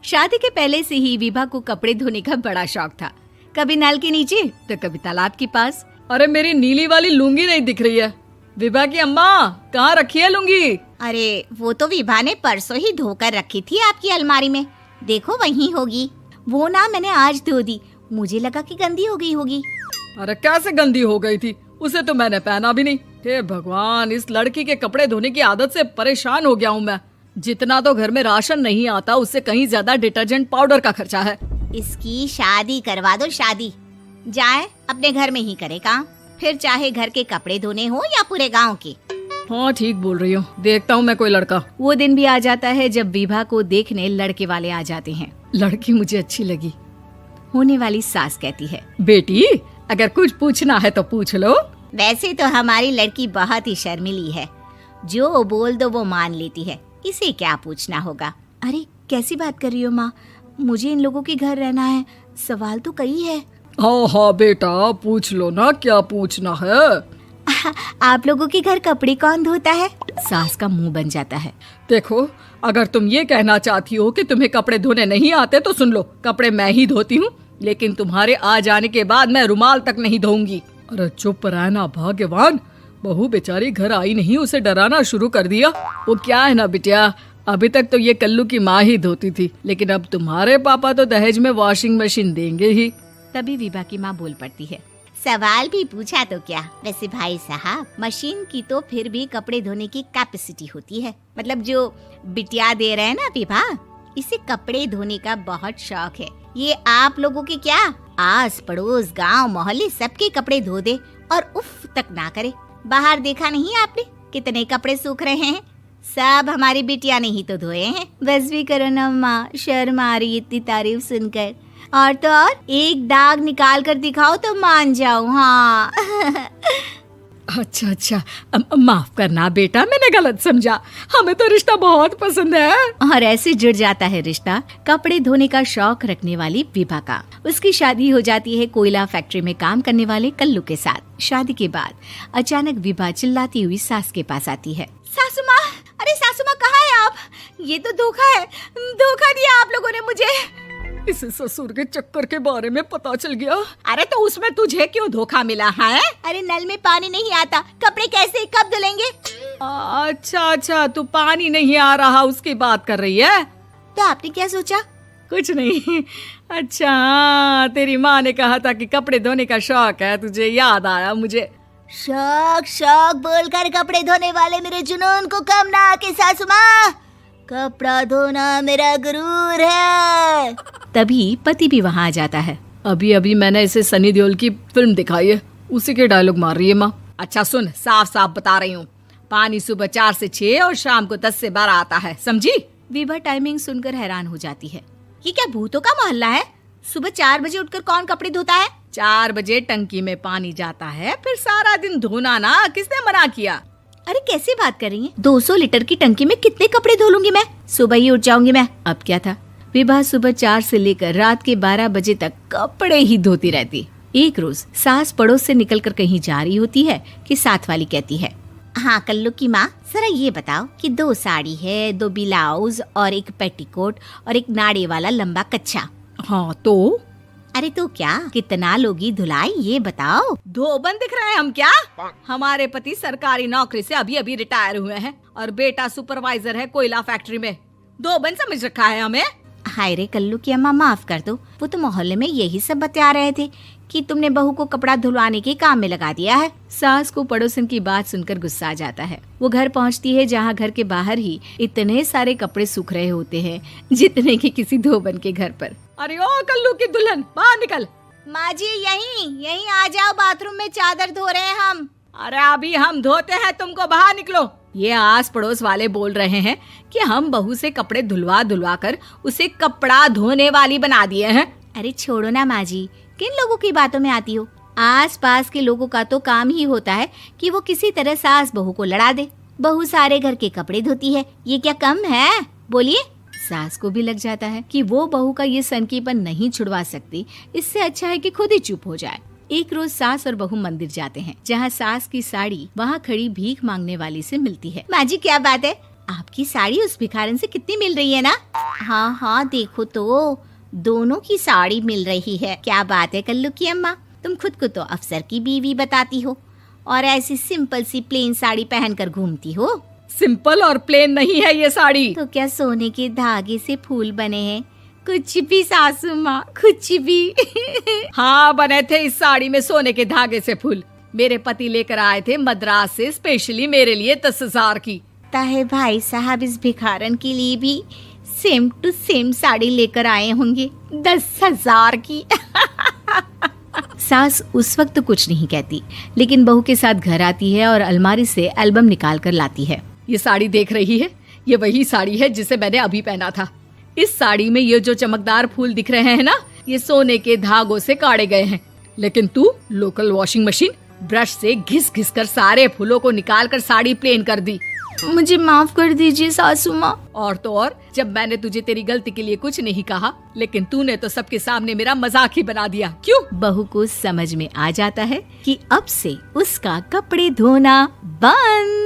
शादी के पहले से ही विभा को कपड़े धोने का बड़ा शौक था। कभी नल के नीचे तो कभी तालाब के पास। अरे मेरी नीली वाली लुंगी नहीं दिख रही है। विभा की अम्मा, कहाँ रखी है लुंगी? अरे वो तो विभा ने परसों ही धोकर रखी थी आपकी अलमारी में, देखो वहीं होगी। वो ना मैंने आज धो दी, मुझे लगा कि गंदी हो गई होगी। अरे कैसे गंदी हो गई थी? उसे तो मैंने पहना भी नहीं। हे भगवान, इस लड़की के कपड़े धोने की आदत से परेशान हो गया हूँ मैं। जितना तो घर में राशन नहीं आता, उससे कहीं ज्यादा डिटर्जेंट पाउडर का खर्चा है। इसकी शादी करवा दो, शादी। जाए अपने घर में ही करे काम, फिर चाहे घर के कपड़े धोने हो या पूरे गांव के। हाँ ठीक बोल रही हो, देखता हूँ मैं कोई लड़का। वो दिन भी आ जाता है जब विभा को देखने लड़के वाले आ जाते हैं। लड़की मुझे अच्छी लगी। होने वाली सास कहती है, बेटी अगर कुछ पूछना है तो पूछ लो। वैसे तो हमारी लड़की बहुत ही शर्मीली है, जो बोल दो वो मान लेती है, इसे क्या पूछना होगा। अरे कैसी बात कर रही हो माँ, मुझे इन लोगों के घर रहना है, सवाल तो कई है। हाँ हाँ बेटा, पूछ लो ना, क्या पूछना है। आप लोगों के घर कपड़े कौन धोता है? सास का मुंह बन जाता है। देखो, अगर तुम ये कहना चाहती हो कि तुम्हें कपड़े धोने नहीं आते तो सुन लो, कपड़े मैं ही धोती हूँ, लेकिन तुम्हारे आ जाने के बाद मैं रुमाल तक नहीं धोऊंगी। अरे चुप रहना भाग्यवान, बहू बेचारी घर आई नहीं, उसे डराना शुरू कर दिया। वो क्या है ना बिटिया, अभी तक तो ये कल्लू की माँ ही धोती थी, लेकिन अब तुम्हारे पापा तो दहेज में वॉशिंग मशीन देंगे ही। तभी विभा की माँ बोल पड़ती है, सवाल भी पूछा तो क्या। वैसे भाई साहब, मशीन की तो फिर भी कपड़े धोने की कैपेसिटी होती है। मतलब जो बिटिया दे रहे हैं ना विभा, इसे कपड़े धोने का बहुत शौक है। ये आप लोगों के क्या, आस पड़ोस गांव मोहल्ले सबके कपड़े धो दे और उफ तक ना करे। बाहर देखा नहीं आपने कितने कपड़े सूख रहे हैं? सब हमारी बिटिया ने ही तो धोए हैं। बस भी करो ना माँ, शर्म आ रही इतनी तारीफ सुनकर। और तो और एक दाग निकाल कर दिखाओ तो मान जाओ। हाँ अच्छा, माफ करना बेटा, मैंने गलत समझा। हमें तो रिश्ता बहुत पसंद है। और ऐसे जुड़ जाता है रिश्ता कपड़े धोने का शौक रखने वाली विभा का। उसकी शादी हो जाती है कोयला फैक्ट्री में काम करने वाले कल्लू के साथ। शादी के बाद अचानक विभा चिल्लाती हुई सास के पास आती है। सासू माँ, अरे सासू माँ कहाँ है आप? ये तो धोखा है, धोखा दिया आप लोगों ने मुझे। इसे ससुर के चक्कर के बारे में पता चल गया। अरे तो उसमें तुझे क्यों धोखा मिला है? अरे नल में पानी नहीं आता, कपड़े कैसे कब धुलेंगे? अच्छा, तू पानी नहीं आ रहा उसकी बात कर रही है। तो आपने क्या सोचा? कुछ नहीं। अच्छा, तेरी माँ ने कहा था कि कपड़े धोने का शौक है तुझे, याद आया मुझे। शौक बोलकर कपड़े धोने वाले मेरे जुनून को कम ना आके सासू माँ, कपड़ा धोना मेरा गुरूर है। तभी पति भी वहाँ आ जाता है। अभी मैंने इसे सनी देओल की फिल्म दिखाई है, उसी के डायलॉग मार रही है माँ। अच्छा सुन, साफ साफ बता रही हूँ, पानी सुबह 4 से 6 और शाम को 10 से 12 आता है, समझी? विभा टाइमिंग सुनकर हैरान हो जाती है। ये क्या भूतों का मोहल्ला है? सुबह 4 बजे उठकर कौन कपड़े धोता है? 4 बजे टंकी में पानी जाता है, फिर सारा दिन धोना ना, किसने मना किया? अरे कैसी बात कर रही हैं? 200 लीटर की टंकी में कितने कपड़े धो लूंगी मैं? सुबह ही उठ जाऊंगी मैं। अब क्या था, विभा सुबह 4 से लेकर रात के 12 बजे तक कपड़े ही धोती रहती। एक रोज सास पड़ोस से निकलकर कहीं जा रही होती है कि साथ वाली कहती है, हाँ कल्लू की माँ, जरा ये बताओ कि 2 साड़ी है, 2 ब्लाउज और एक पेटीकोट और एक नाड़े वाला लंबा कच्छा। हाँ तो? अरे तो क्या, कितना लोगी धुलाई ये बताओ। धोबन दिख रहे हैं हम क्या? हमारे पति सरकारी नौकरी से अभी रिटायर हुए हैं और बेटा सुपरवाइजर है कोयला फैक्ट्री में। धोबन समझ रखा है हमें? हाय रे कल्लू की अम्मा, माफ कर दो, वो तो मोहल्ले में यही सब बता रहे थे कि तुमने बहू को कपड़ा धुलवाने के काम में लगा दिया है। सास को पड़ोसन की बात सुनकर गुस्सा आ जाता है। वो घर पहुंचती है जहां घर के बाहर ही इतने सारे कपड़े सूख रहे होते हैं जितने कि किसी धोबन के घर पर। अरे ओ कल्लू की दुल्हन, बाहर निकल। माँ जी यहीं आ जाओ, बाथरूम में चादर धो रहे हैं हम। अरे अभी हम धोते हैं, तुमको बाहर निकलो। ये आस पड़ोस वाले बोल रहे हैं कि हम बहू से कपड़े धुलवा कर उसे कपड़ा धोने वाली बना दिए हैं। अरे छोड़ो ना माँ जी, किन लोगों की बातों में आती हो? आस पास के लोगों का तो काम ही होता है कि वो किसी तरह सास बहू को लड़ा दे। बहू सारे घर के कपड़े धोती है, ये क्या कम है? बोलिए। सास को भी लग जाता है कि वो बहू का ये सनकीपन नहीं छुड़वा सकती, इससे अच्छा है कि खुद ही चुप हो जाए। एक रोज सास और बहू मंदिर जाते हैं, जहाँ सास की साड़ी वहाँ खड़ी भीख मांगने वाली से मिलती है। माँ जी क्या बात है, आपकी साड़ी उस भिखारन से कितनी मिल रही है ना? हाँ हाँ देखो तो, दोनों की साड़ी मिल रही है। क्या बात है कल्लू की अम्मा, तुम खुद को तो अफसर की बीवी बताती हो और ऐसी सिंपल सी प्लेन साड़ी पहनकर घूमती हो। सिंपल और प्लेन नहीं है ये साड़ी। तो क्या सोने के धागे से फूल बने हैं? कुछ भी सासू माँ, कुछ भी। हाँ बने थे इस साड़ी में सोने के धागे से फूल। मेरे पति लेकर आए थे मद्रास से स्पेशली मेरे लिए 10,000 की। ताहे भाई साहब इस भिखारन के लिए भी सेम टू सेम साड़ी लेकर आए होंगे 10,000 की। सास उस वक्त तो कुछ नहीं कहती, लेकिन बहू के साथ घर आती है और अलमारी से एल्बम निकाल कर लाती है। ये साड़ी देख रही है, ये वही साड़ी है जिसे मैंने अभी पहना था। इस साड़ी में ये जो चमकदार फूल दिख रहे हैं ना, ये सोने के धागों से काटे गए हैं। लेकिन तू लोकल वॉशिंग मशीन ब्रश से घिस घिस कर सारे फूलों को निकाल कर साड़ी प्लेन कर दी। मुझे माफ कर दीजिए सासू माँ। और तो और, जब मैंने तुझे तेरी गलती के लिए कुछ नहीं कहा, लेकिन तूने तो सबके सामने मेरा मजाक ही बना दिया। क्यों? बहू को समझ में आ जाता है कि अब से उसका कपड़े धोना बंद।